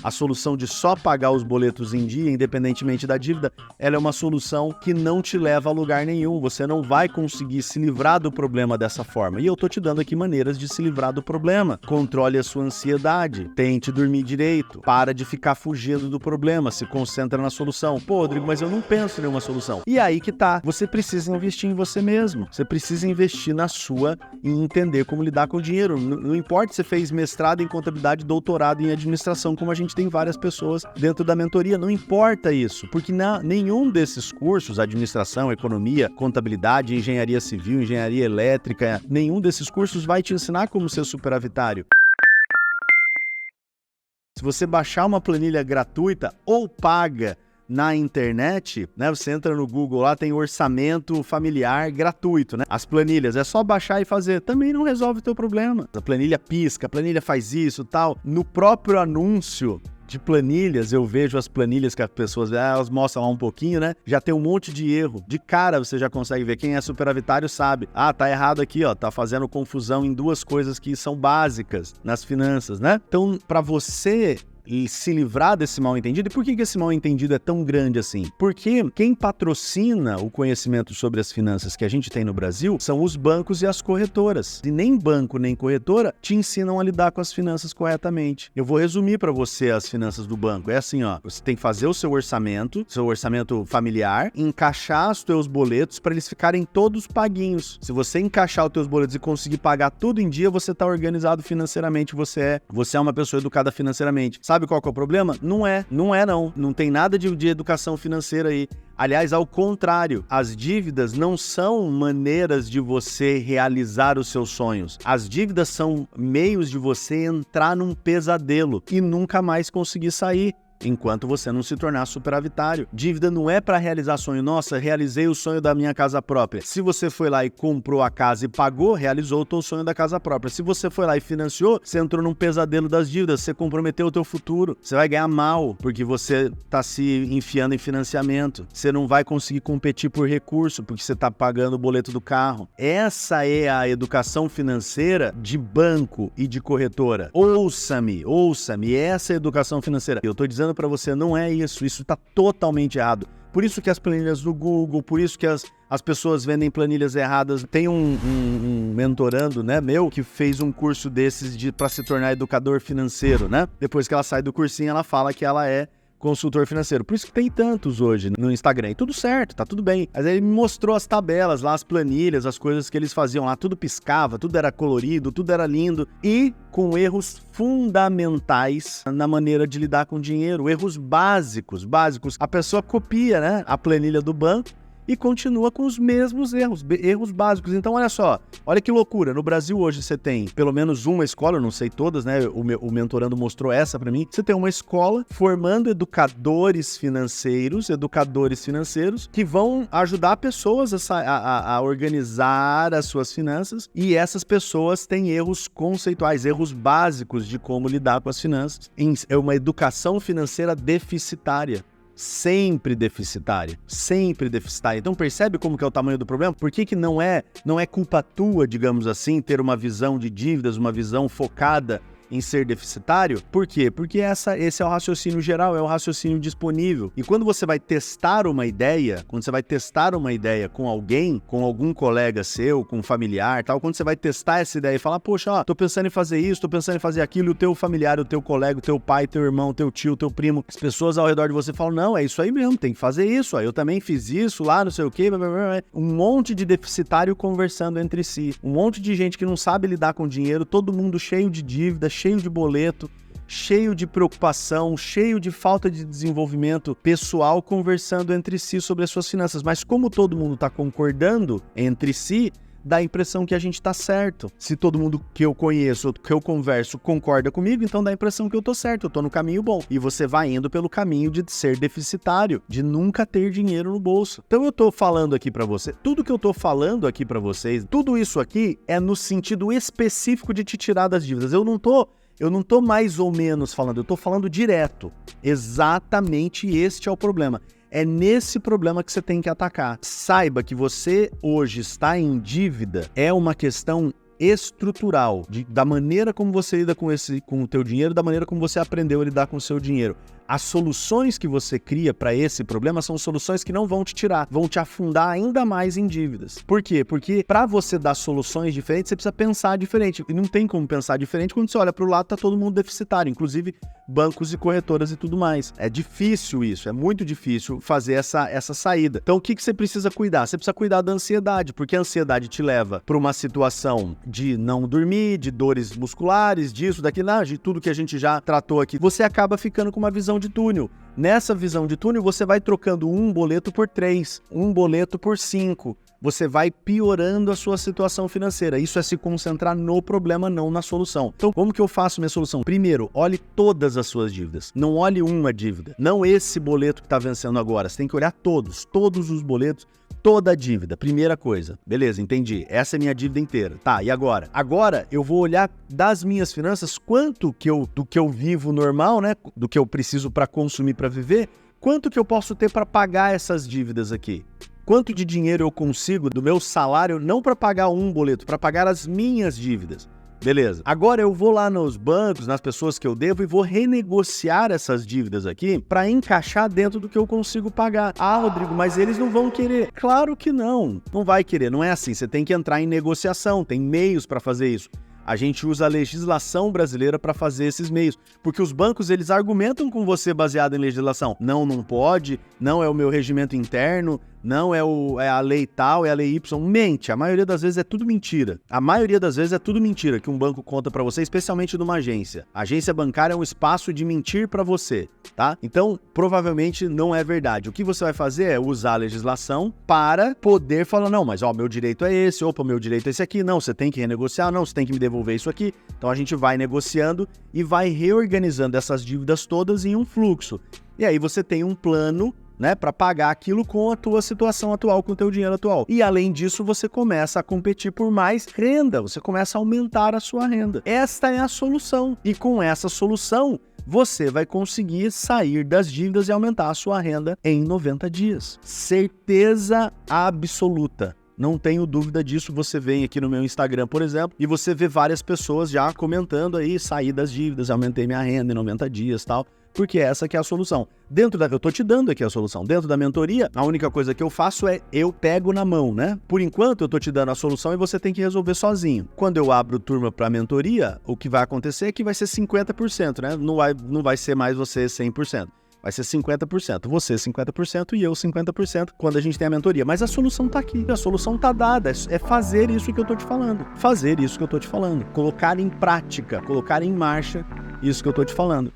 A solução de só pagar os boletos em dia, independentemente da dívida, ela é uma solução que não te leva a lugar nenhum. Você não vai conseguir se livrar do problema dessa forma. E eu tô te dando aqui maneiras de se livrar do problema. Controle a sua ansiedade, tente dormir direito, para de ficar fugindo do problema, se concentra na solução. Pô, Rodrigo, mas eu não penso em nenhuma solução. E aí que tá, você precisa investir em você mesmo. Você precisa investir na sua e entender como lidar com o dinheiro. Não importa se você fez mestrado em contabilidade, doutorado em administração, como a gente tem várias pessoas dentro da mentoria. Não importa isso, porque nenhum desses cursos, administração, economia, contabilidade, engenharia civil, engenharia elétrica, nenhum desses cursos vai te ensinar como ser superavitário. Se você baixar uma planilha gratuita ou paga na internet, né? Você entra no Google lá, tem orçamento familiar gratuito, né? As planilhas, é só baixar e fazer. Também não resolve o teu problema. A planilha pisca, a planilha faz isso, tal. No próprio anúncio de planilhas, eu vejo as planilhas que as pessoas, elas mostram lá um pouquinho, né? Já tem um monte de erro. De cara você já consegue ver. Quem é superavitário sabe. Ah, tá errado aqui, ó. Tá fazendo confusão em duas coisas que são básicas nas finanças, né? Então, para você se livrar desse mal-entendido. E por que esse mal-entendido é tão grande assim? Porque quem patrocina o conhecimento sobre as finanças que a gente tem no Brasil são os bancos e as corretoras. E nem banco, nem corretora te ensinam a lidar com as finanças corretamente. Eu vou resumir para você as finanças do banco. É assim, ó, você tem que fazer o seu orçamento familiar, encaixar os teus boletos para eles ficarem todos paguinhos. Se você encaixar os teus boletos e conseguir pagar tudo em dia, você está organizado financeiramente, você é uma pessoa educada financeiramente. Sabe qual que é o problema? Não tem nada de educação financeira aí. Aliás, ao contrário, as dívidas não são maneiras de você realizar os seus sonhos. As dívidas são meios de você entrar num pesadelo e nunca mais conseguir sair, enquanto você não se tornar superavitário. Dívida não é para realizar sonho. Nossa, realizei o sonho da minha casa própria. Se você foi lá e comprou a casa e pagou, realizou o teu sonho da casa própria. Se você foi lá e financiou, você entrou num pesadelo das dívidas, você comprometeu o teu futuro. Você vai ganhar mal, porque você tá se enfiando em financiamento. Você não vai conseguir competir por recurso, porque você tá pagando o boleto do carro. Essa é a educação financeira de banco e de corretora. Ouça-me, essa é a educação financeira. Eu tô dizendo para você, não é isso tá totalmente errado. Por isso que as planilhas do Google, por isso que as pessoas vendem planilhas erradas. Tem um mentorando, né, meu, que fez um curso desses para se tornar educador financeiro, né? Depois que ela sai do cursinho, ela fala que ela é consultor financeiro. Por isso que tem tantos hoje no Instagram. E tudo certo, tá tudo bem. Mas aí ele me mostrou as tabelas lá, as planilhas, as coisas que eles faziam lá. Tudo piscava, tudo era colorido, tudo era lindo. E com erros fundamentais na maneira de lidar com dinheiro. Erros básicos. A pessoa copia, né, a planilha do banco e continua com os mesmos erros básicos. Então, olha só, olha que loucura. No Brasil hoje você tem pelo menos uma escola, eu não sei todas, né? O mentorando mostrou essa pra mim. Você tem uma escola formando educadores financeiros que vão ajudar pessoas a organizar as suas finanças, e essas pessoas têm erros conceituais, erros básicos de como lidar com as finanças. É uma educação financeira deficitária. Sempre deficitária. Então percebe como que é o tamanho do problema? Por que não é culpa tua, digamos assim, ter uma visão de dívidas, uma visão focada em ser deficitário? Por quê? Porque esse é o raciocínio geral, é o raciocínio disponível. E quando você vai testar uma ideia, com alguém, com algum colega seu, com um familiar, tal, quando você vai testar essa ideia e falar, poxa, ó, tô pensando em fazer isso, tô pensando em fazer aquilo, e o teu familiar, o teu colega, o teu pai, teu irmão, teu tio, teu primo, as pessoas ao redor de você falam, não, é isso aí mesmo, tem que fazer isso, ó, eu também fiz isso lá, não sei o quê, blá, blá, blá. Um monte de deficitário conversando entre si, um monte de gente que não sabe lidar com dinheiro, todo mundo cheio de dívida, cheio de boleto, cheio de preocupação, cheio de falta de desenvolvimento pessoal, conversando entre si sobre as suas finanças. Mas como todo mundo está concordando entre si, dá a impressão que a gente tá certo. Se todo mundo que eu conheço, que eu converso, concorda comigo, então dá a impressão que eu tô certo, eu tô no caminho bom. E você vai indo pelo caminho de ser deficitário, de nunca ter dinheiro no bolso. Então eu tô falando aqui pra você, tudo que eu tô falando aqui pra vocês, tudo isso aqui é no sentido específico de te tirar das dívidas. Eu não tô mais ou menos falando, eu tô falando direto. Exatamente este é o problema. É nesse problema que você tem que atacar. Saiba que você hoje está em dívida é uma questão estrutural, da maneira como você lida com o teu dinheiro, da maneira como você aprendeu a lidar com o seu dinheiro. As soluções que você cria para esse problema são soluções que não vão te tirar, vão te afundar ainda mais em dívidas. Por quê? Porque para você dar soluções diferentes, você precisa pensar diferente. E não tem como pensar diferente quando você olha para o lado, tá todo mundo deficitário, inclusive bancos e corretoras e tudo mais. É difícil isso, é muito difícil fazer essa saída. Então o que você precisa cuidar? Você precisa cuidar da ansiedade, porque a ansiedade te leva para uma situação de não dormir, de dores musculares, disso, daquilo, de tudo que a gente já tratou aqui. Você acaba ficando com uma visão de túnel. Nessa visão de túnel, você vai trocando um boleto por 3, um boleto por 5. Você vai piorando a sua situação financeira. Isso é se concentrar no problema, não na solução. Então, como que eu faço minha solução? Primeiro, olhe todas as suas dívidas. Não olhe uma dívida. Não esse boleto que está vencendo agora. Você tem que olhar todos os boletos, toda a dívida. Primeira coisa. Beleza, entendi. Essa é minha dívida inteira. Tá, e agora? Agora eu vou olhar das minhas finanças quanto do que eu vivo normal, né? Do que eu preciso para consumir, para viver, quanto que eu posso ter para pagar essas dívidas aqui? Quanto de dinheiro eu consigo do meu salário, não para pagar um boleto, para pagar as minhas dívidas. Beleza. Agora eu vou lá nos bancos, nas pessoas que eu devo e vou renegociar essas dívidas aqui para encaixar dentro do que eu consigo pagar. Ah, Rodrigo, mas eles não vão querer. Claro que não. Não vai querer. Não é assim. Você tem que entrar em negociação. Tem meios para fazer isso. A gente usa a legislação brasileira para fazer esses meios, porque os bancos, eles argumentam com você baseado em legislação. Não pode, não é o meu regimento interno, não é a lei tal, é a lei Y. Mente, a maioria das vezes é tudo mentira. A maioria das vezes é tudo mentira que um banco conta para você, especialmente numa agência. A agência bancária é um espaço de mentir para você, tá? Então, provavelmente não é verdade. O que você vai fazer é usar a legislação para poder falar, não, mas meu direito é esse, meu direito é esse aqui, não, você tem que renegociar, não, você tem que me devolver isso aqui. Então a gente vai negociando e vai reorganizando essas dívidas todas em um fluxo. E aí você tem um plano, né, para pagar aquilo com a tua situação atual, com o teu dinheiro atual. E além disso, você começa a competir por mais renda, você começa a aumentar a sua renda. Esta é a solução. E com essa solução, você vai conseguir sair das dívidas e aumentar a sua renda em 90 dias. Certeza absoluta. Não tenho dúvida disso. Você vem aqui no meu Instagram, por exemplo, e você vê várias pessoas já comentando aí, sair das dívidas, aumentei minha renda em 90 dias e tal. Porque essa que é a solução. Eu tô te dando aqui a solução. Dentro da mentoria, a única coisa que eu faço é eu pego na mão, né? Por enquanto, eu tô te dando a solução e você tem que resolver sozinho. Quando eu abro turma para mentoria, o que vai acontecer é que vai ser 50%, né? Não vai ser mais você 100%. Vai ser 50%, você 50% e eu 50% quando a gente tem a mentoria. Mas a solução tá aqui, a solução tá dada, é fazer isso que eu tô te falando. Fazer isso que eu tô te falando. Colocar em prática, colocar em marcha isso que eu tô te falando.